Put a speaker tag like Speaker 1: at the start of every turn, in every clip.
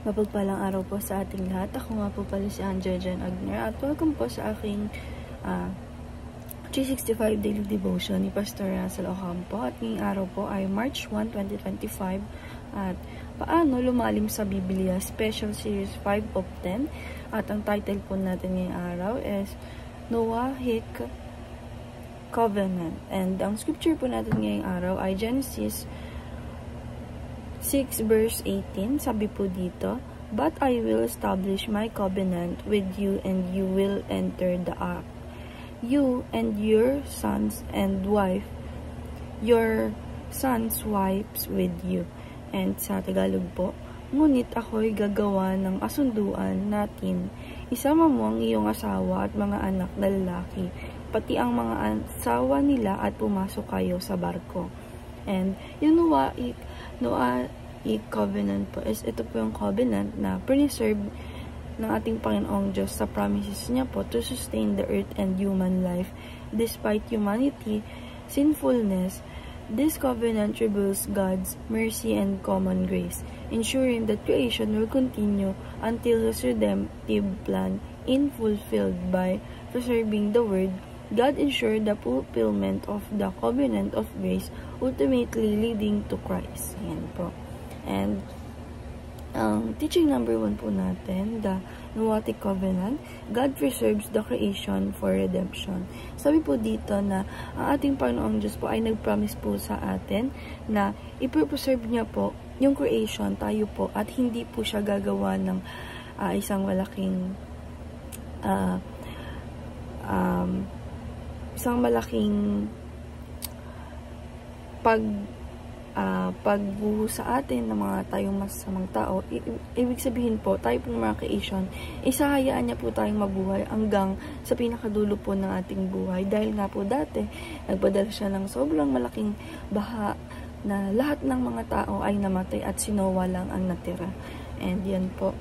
Speaker 1: Mapagpalang araw po sa ating lahat. Ako nga po pala si Angela Jen Agner at welcome po sa aking 365 Daily Devotion ni Pastor Russell Ocampo. At ngayong araw po ay March 1, 2025 at paano lumalim sa Biblia Special Series 5 of 10 at ang title po natin ngayong araw is Noahic Covenant, and ang scripture po natin ngayong araw ay Genesis 6 verse 18. Sabi po dito, "But I will establish my covenant with you and you will enter the ark, you and your sons and wife, your sons' wives with you." And sa Tagalog po, "Ngunit ako'y gagawa ng kasunduan natin. Isama mo ang iyong asawa at mga anak na lalaki, pati ang mga asawa nila at pumasok kayo sa barko." And yung Noahic covenant po is ito po yung covenant na preserve ng ating Panginoong Diyos sa promises niya po to sustain the earth and human life despite humanity sinfulness. This covenant reveals God's mercy and common grace, ensuring that creation will continue until His redemptive plan is fulfilled. By preserving the word, God ensured the fulfillment of the covenant of grace, ultimately leading to Christ. Ayan po. And teaching number 1 po natin, the Noahic Covenant, God preserves the creation for redemption. Sabi po dito na ang ating Panginoong Diyos po ay nag-promise po sa atin na i-preserve niya po yung creation, tayo po, at hindi po siya gagawa ng isang malaking pagbuho sa atin ng mga tayong masasamang tao. Ibig sabihin po, tayo pong mga creation, isahayaan niya po tayong mabuhay hanggang sa pinakadulo po ng ating buhay. Dahil nga po dati, nagpadala siya ng sobrang malaking baha na lahat ng mga tao ay namatay at si Noah lang ang natira. And yan po.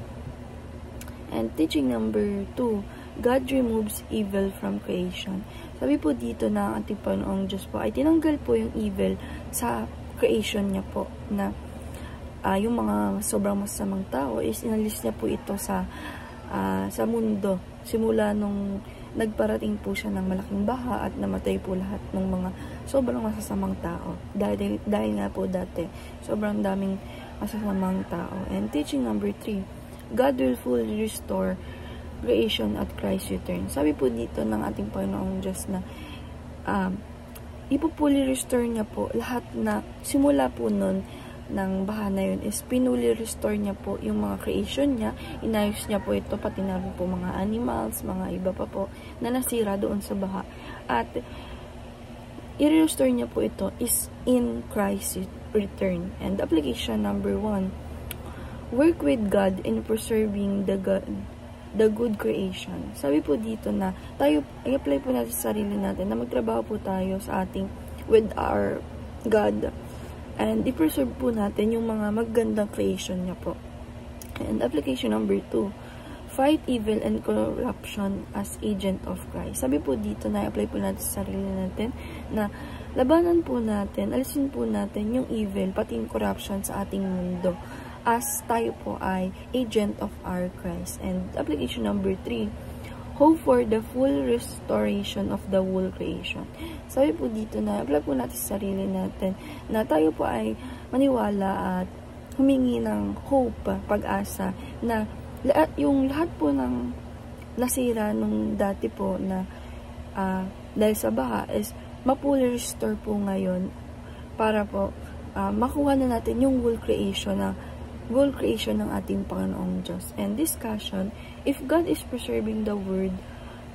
Speaker 1: And teaching number 2, God removes evil from creation. Sabi po dito na ang ating Panginoong Diyos po ay tinanggal po yung evil sa creation niya po, na yung mga sobrang masamang tao is inalis niya po ito sa mundo simula nung nagparating po siya ng malaking baha at namatay po lahat ng mga sobrang masasamang tao dahil nga po dati sobrang daming masasamang tao. And teaching number 3, God will fully restore creation at Christ's return. Sabi po dito ng ating Panginoong Diyos na ipupuli restore niya po lahat na simula po nun ng baha na yun is pinuli restore niya po yung mga creation niya, inayos niya po ito, pati na rin po mga animals, mga iba pa po na nasira doon sa baha, at i-restore niya po ito is in Christ's return. And application number 1, work with God in preserving the good creation. Sabi po dito na tayo, i-apply po natin sa sarili natin na magtrabaho po tayo sa ating with our God and i-preserve po natin yung mga magandang creation niya po. And application number 2, fight evil and corruption as agent of Christ. Sabi po dito na i-apply po natin sa sarili natin na labanan po natin, alisin po natin yung evil pati yung corruption sa ating mundo as tayo po ay agent of our Christ. And application number 3, hope for the full restoration of the whole creation. Sabi po dito na apply po natin sa sarili natin na tayo po ay maniwala at humingi ng hope, pag-asa na yung lahat po ng nasira nung dati po na dahil sa baha is mapuli restore po ngayon para po makuha na natin yung whole creation ng ating Panginoong Diyos. And discussion, if God is preserving the word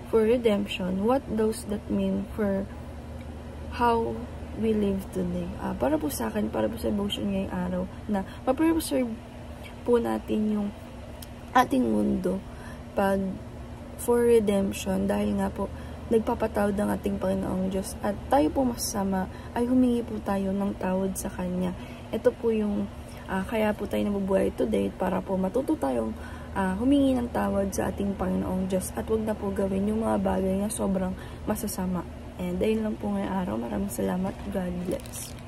Speaker 1: for redemption, what does that mean for how we live today? Para po sa akin, para po sa devotion ngayong araw, na ma-preserve po natin yung ating mundo for redemption, dahil nga po nagpapatawad ang ating Panginoong Diyos at tayo po masasama ay humingi po tayo ng tawad sa Kanya. Ito po yung kaya po tayo nabubuhay today, para po matuto tayong humingi ng tawad sa ating Panginoong Diyos at wag na po gawin yung mga bagay na sobrang masasama. And dahil lang po ngayong araw, maraming salamat. God bless.